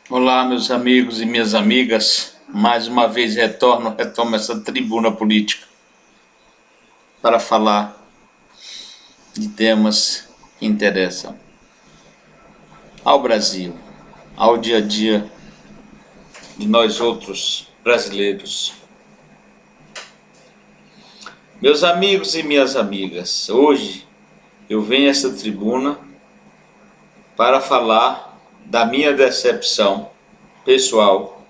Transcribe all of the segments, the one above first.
Olá, meus amigos e minhas amigas. Mais uma vez retomo essa tribuna política para falar de temas que interessam ao Brasil, ao dia a dia de nós outros brasileiros. Meus amigos e minhas amigas, hoje eu venho a essa tribuna para falar da minha decepção pessoal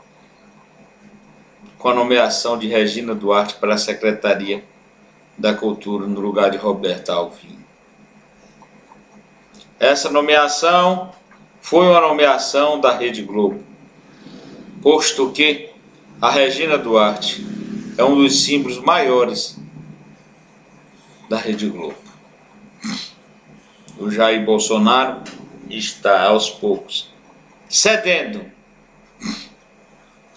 com a nomeação de Regina Duarte para a Secretaria da Cultura no lugar de Roberta Alvim. Essa nomeação foi uma nomeação da Rede Globo, posto que a Regina Duarte é um dos símbolos maiores da Rede Globo. O Jair Bolsonaro está aos poucos cedendo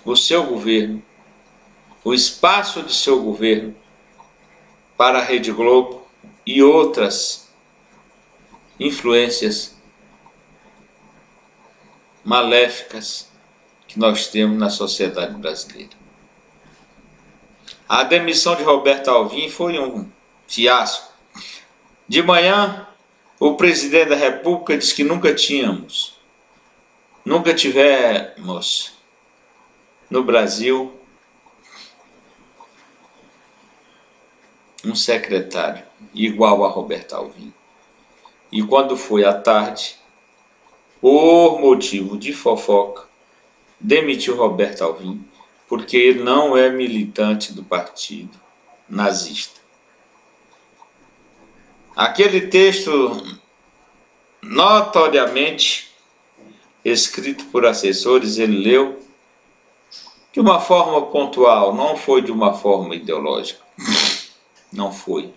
o seu governo, o espaço de seu governo para a Rede Globo e outras influências maléficas que nós temos na sociedade brasileira. A demissão de Roberta Alvim foi um fiasco. De manhã, o presidente da República disse que nunca tivemos no Brasil um secretário igual a Roberta Alvim. E quando foi à tarde, por motivo de fofoca, demitiu Roberta Alvim, porque ele não é militante do partido nazista. Aquele texto notoriamente escrito por assessores, ele leu de uma forma pontual, não foi de uma forma ideológica. Não foi.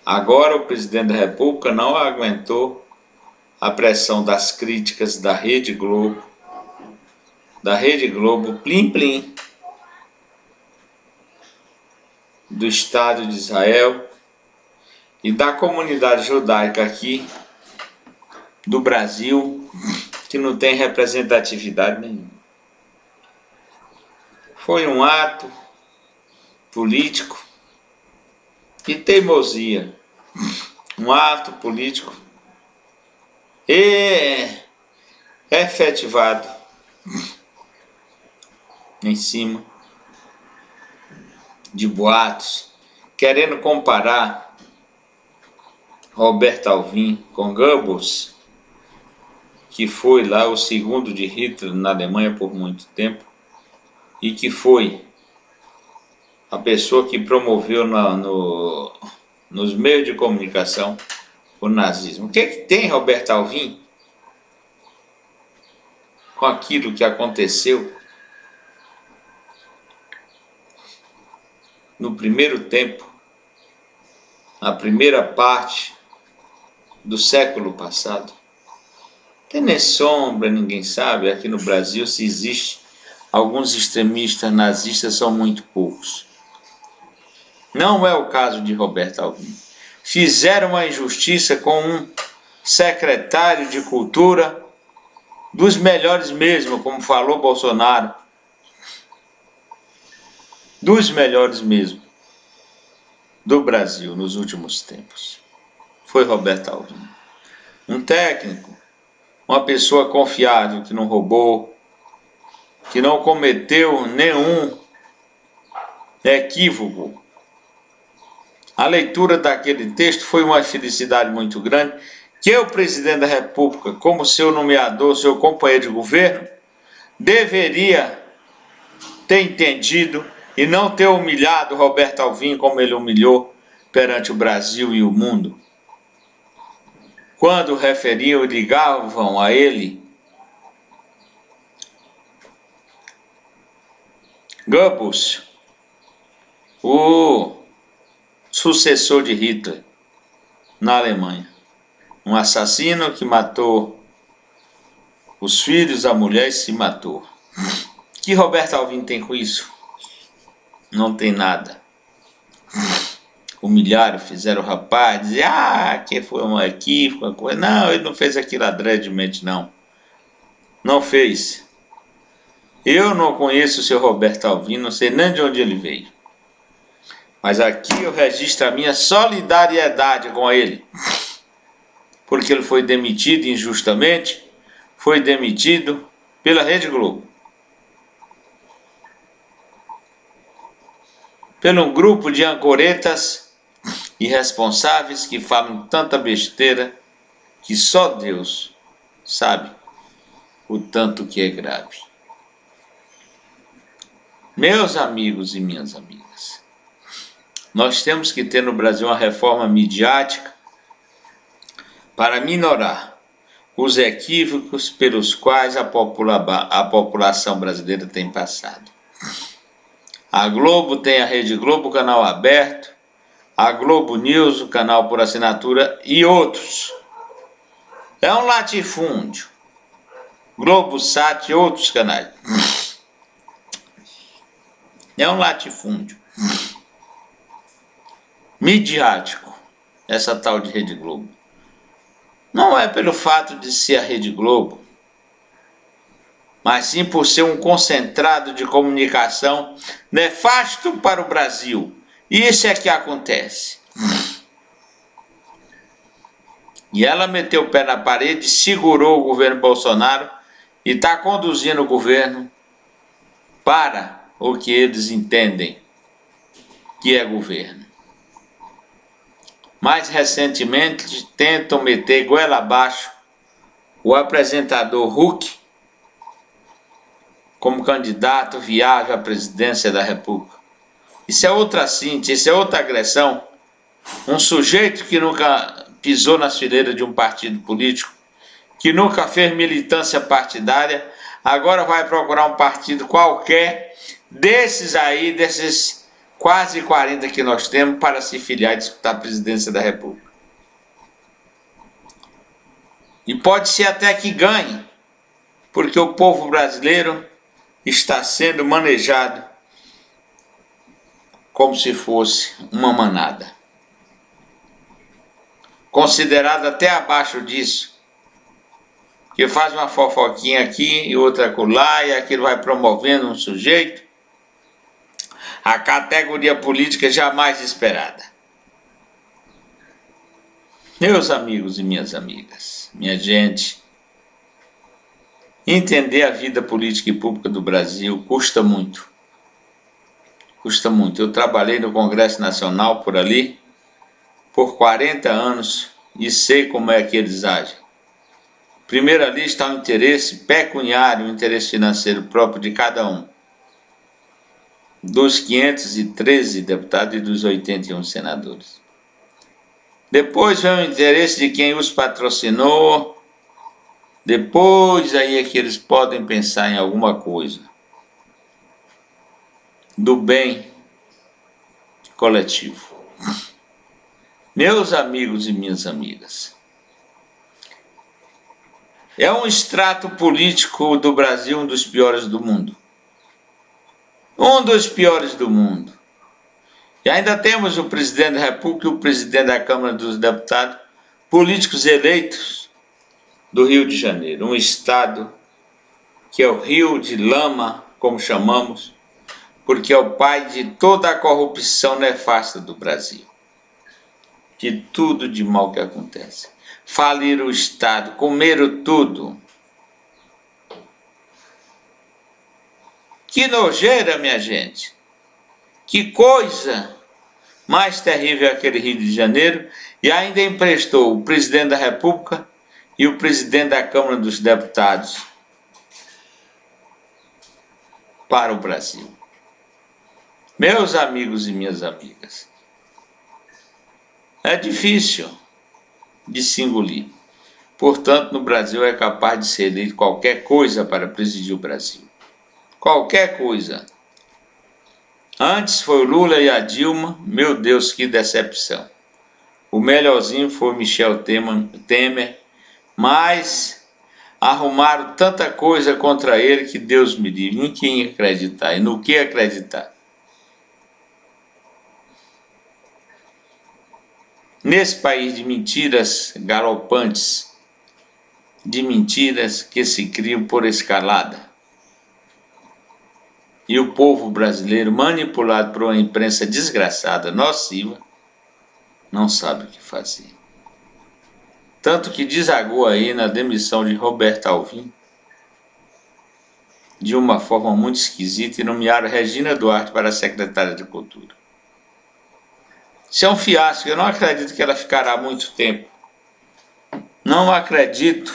Agora o presidente da República não aguentou a pressão das críticas da Rede Globo, Plim Plim, do Estado de Israel e da comunidade judaica aqui do Brasil, que não tem representatividade nenhuma. Foi um ato político e teimosia, um ato político efetivado em cima de boatos, querendo comparar Roberta Alvim com Goebbels, que foi lá o segundo de Hitler na Alemanha por muito tempo e que foi a pessoa que promoveu nos meios de comunicação o nazismo. O que tem Roberta Alvim com aquilo que aconteceu no primeiro tempo, na primeira parte do século passado? Tem nem sombra, ninguém sabe. Aqui no Brasil, se existe alguns extremistas nazistas, são muito poucos. Não é o caso de Roberta Alvim. Fizeram uma injustiça com um secretário de cultura dos melhores mesmo, como falou Bolsonaro. Dos melhores mesmo do Brasil nos últimos tempos. Foi Roberta Alvim. Um técnico, uma pessoa confiável, que não roubou, que não cometeu nenhum equívoco. A leitura daquele texto foi uma felicidade muito grande, que o presidente da República, como seu nomeador, seu companheiro de governo, deveria ter entendido e não ter humilhado Roberta Alvim como ele humilhou perante o Brasil e o mundo. Quando referiam e ligavam a ele Goebbels, o sucessor de Hitler na Alemanha, um assassino que matou os filhos, a mulher e se matou. O que Roberta Alvim tem com isso? Não tem nada. Humilharam, fizeram o rapaz, dizer que foi um equívoco, uma coisa. Não, ele não fez aquilo adredemente, não. não fez. Eu não conheço o seu Roberto Alvim, não sei nem de onde ele veio. Mas aqui eu registro a minha solidariedade com ele. Porque ele foi demitido injustamente, foi demitido pela Rede Globo. Pelo grupo de ancoretas irresponsáveis que falam tanta besteira que só Deus sabe o tanto que é grave. Meus amigos e minhas amigas, nós temos que ter no Brasil uma reforma midiática para minorar os equívocos pelos quais a população brasileira tem passado. A Globo tem a Rede Globo, o canal aberto, a Globo News, o canal por assinatura e outros. É um latifúndio. Globosat e outros canais. É um latifúndio midiático, essa tal de Rede Globo. Não é pelo fato de ser a Rede Globo, mas sim por ser um concentrado de comunicação nefasto para o Brasil. Isso é que acontece. E ela meteu o pé na parede, segurou o governo Bolsonaro e está conduzindo o governo para o que eles entendem que é governo. Mais recentemente, tentam meter goela abaixo o apresentador Huck como candidato viável à presidência da República. Isso é outra síntese, isso é outra agressão. Um sujeito que nunca pisou nas fileiras de um partido político, que nunca fez militância partidária, agora vai procurar um partido qualquer, desses aí, desses quase 40 que nós temos, para se filiar e disputar a presidência da República. E pode ser até que ganhe, porque o povo brasileiro está sendo manejado como se fosse uma manada. Considerado até abaixo disso, que faz uma fofoquinha aqui e outra acolá, e aquilo vai promovendo um sujeito a categoria política jamais esperada. Meus amigos e minhas amigas, minha gente, entender a vida política e pública do Brasil custa muito. Custa muito. Eu trabalhei no Congresso Nacional por ali por 40 anos e sei como é que eles agem. Primeiro ali está o interesse pecuniário, o interesse financeiro próprio de cada um. Dos 513 deputados e dos 81 senadores. Depois vem o interesse de quem os patrocinou. Depois aí é que eles podem pensar em alguma coisa do bem coletivo. Meus amigos e minhas amigas, é um extrato político do Brasil um dos piores do mundo. Um dos piores do mundo. E ainda temos o presidente da República e o presidente da Câmara dos Deputados, políticos eleitos do Rio de Janeiro, um estado que é o Rio de Lama, como chamamos, porque é o pai de toda a corrupção nefasta do Brasil. De tudo de mal que acontece. Faliram o Estado, comeram tudo. Que nojeira, minha gente. Que coisa mais terrível é aquele Rio de Janeiro. E ainda emprestou o presidente da República e o presidente da Câmara dos Deputados para o Brasil. Meus amigos e minhas amigas, é difícil de se engolir. Portanto, no Brasil é capaz de ser eleito qualquer coisa para presidir o Brasil. Qualquer coisa. Antes foi o Lula e a Dilma, meu Deus, que decepção. O melhorzinho foi o Michel Temer, mas arrumaram tanta coisa contra ele que Deus me livre. Em quem acreditar e no que acreditar. Nesse país de mentiras galopantes, de mentiras que se criam por escalada. E o povo brasileiro, manipulado por uma imprensa desgraçada, nociva, não sabe o que fazer. Tanto que desagou aí na demissão de Roberto Alvim, de uma forma muito esquisita, e nomearam Regina Duarte para secretária de Cultura. Isso é um fiasco, eu não acredito que ela ficará muito tempo. Não acredito,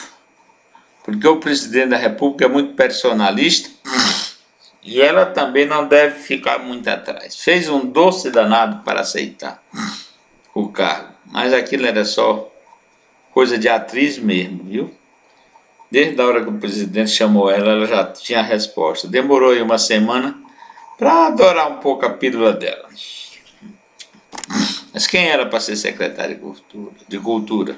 porque o presidente da República é muito personalista e ela também não deve ficar muito atrás. Fez um doce danado para aceitar o cargo, mas aquilo era só coisa de atriz mesmo, viu? Desde a hora que o presidente chamou ela, ela já tinha a resposta. Demorou aí uma semana para adorar um pouco a pílula dela. Mas quem era para ser secretário de Cultura?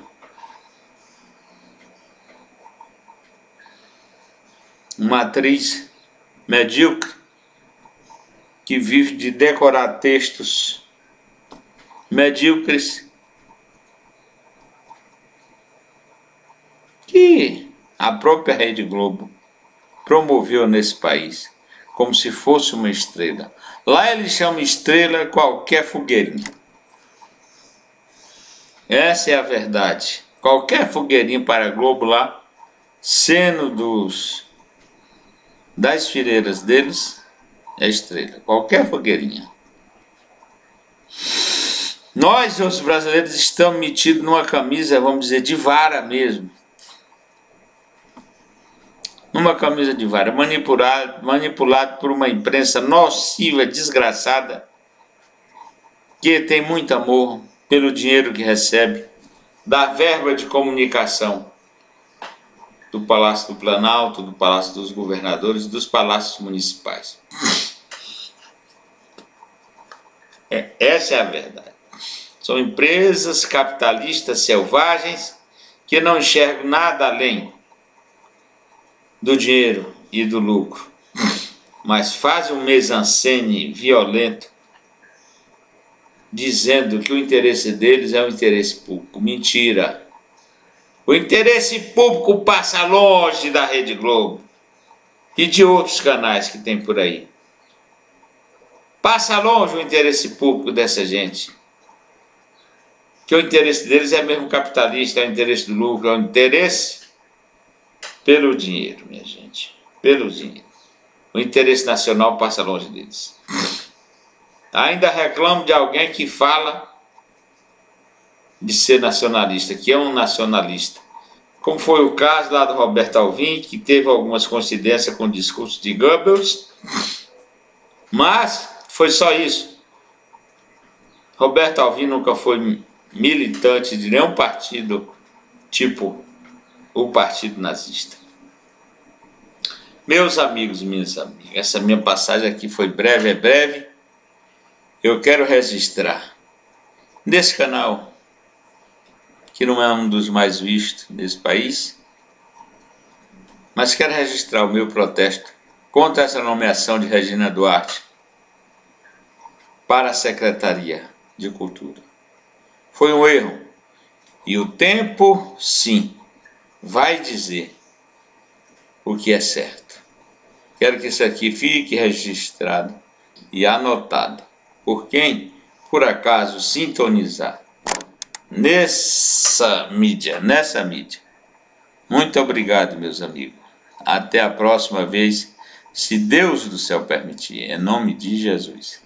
Uma atriz medíocre que vive de decorar textos medíocres que a própria Rede Globo promoveu nesse país como se fosse uma estrela. Lá eles chamam estrela qualquer fogueirinha. Essa é a verdade. Qualquer fogueirinha para a Globo lá, sendo das fileiras deles, é estrela. Qualquer fogueirinha. Nós, os brasileiros, estamos metidos numa camisa, vamos dizer, de vara mesmo. Numa camisa de vara, manipulado por uma imprensa nociva, desgraçada, que tem muito amor pelo dinheiro que recebe da verba de comunicação do Palácio do Planalto, do Palácio dos Governadores e dos palácios municipais. Essa é a verdade. São empresas capitalistas selvagens que não enxergam nada além do dinheiro e do lucro, mas fazem um mise-en-scène violento, dizendo que o interesse deles é o interesse público. Mentira! O interesse público passa longe da Rede Globo e de outros canais que tem por aí. Passa longe o interesse público dessa gente. Que o interesse deles é mesmo capitalista, é o interesse do lucro, é o interesse pelo dinheiro, minha gente. Pelo dinheiro. O interesse nacional passa longe deles. Ainda reclamo de alguém que fala de ser nacionalista, que é um nacionalista. Como foi o caso lá do Roberto Alvim, que teve algumas coincidências com o discurso de Goebbels, mas foi só isso. Roberto Alvim nunca foi militante de nenhum partido, tipo o Partido Nazista. Meus amigos e minhas amigas, essa minha passagem aqui foi breve, é breve. Eu quero registrar nesse canal, que não é um dos mais vistos nesse país, mas quero registrar o meu protesto contra essa nomeação de Regina Duarte para a Secretaria de Cultura. Foi um erro. E o tempo, sim, vai dizer o que é certo. Quero que isso aqui fique registrado e anotado por quem, por acaso, sintonizar nessa mídia. Muito obrigado, meus amigos. Até a próxima vez, se Deus do céu permitir, em nome de Jesus.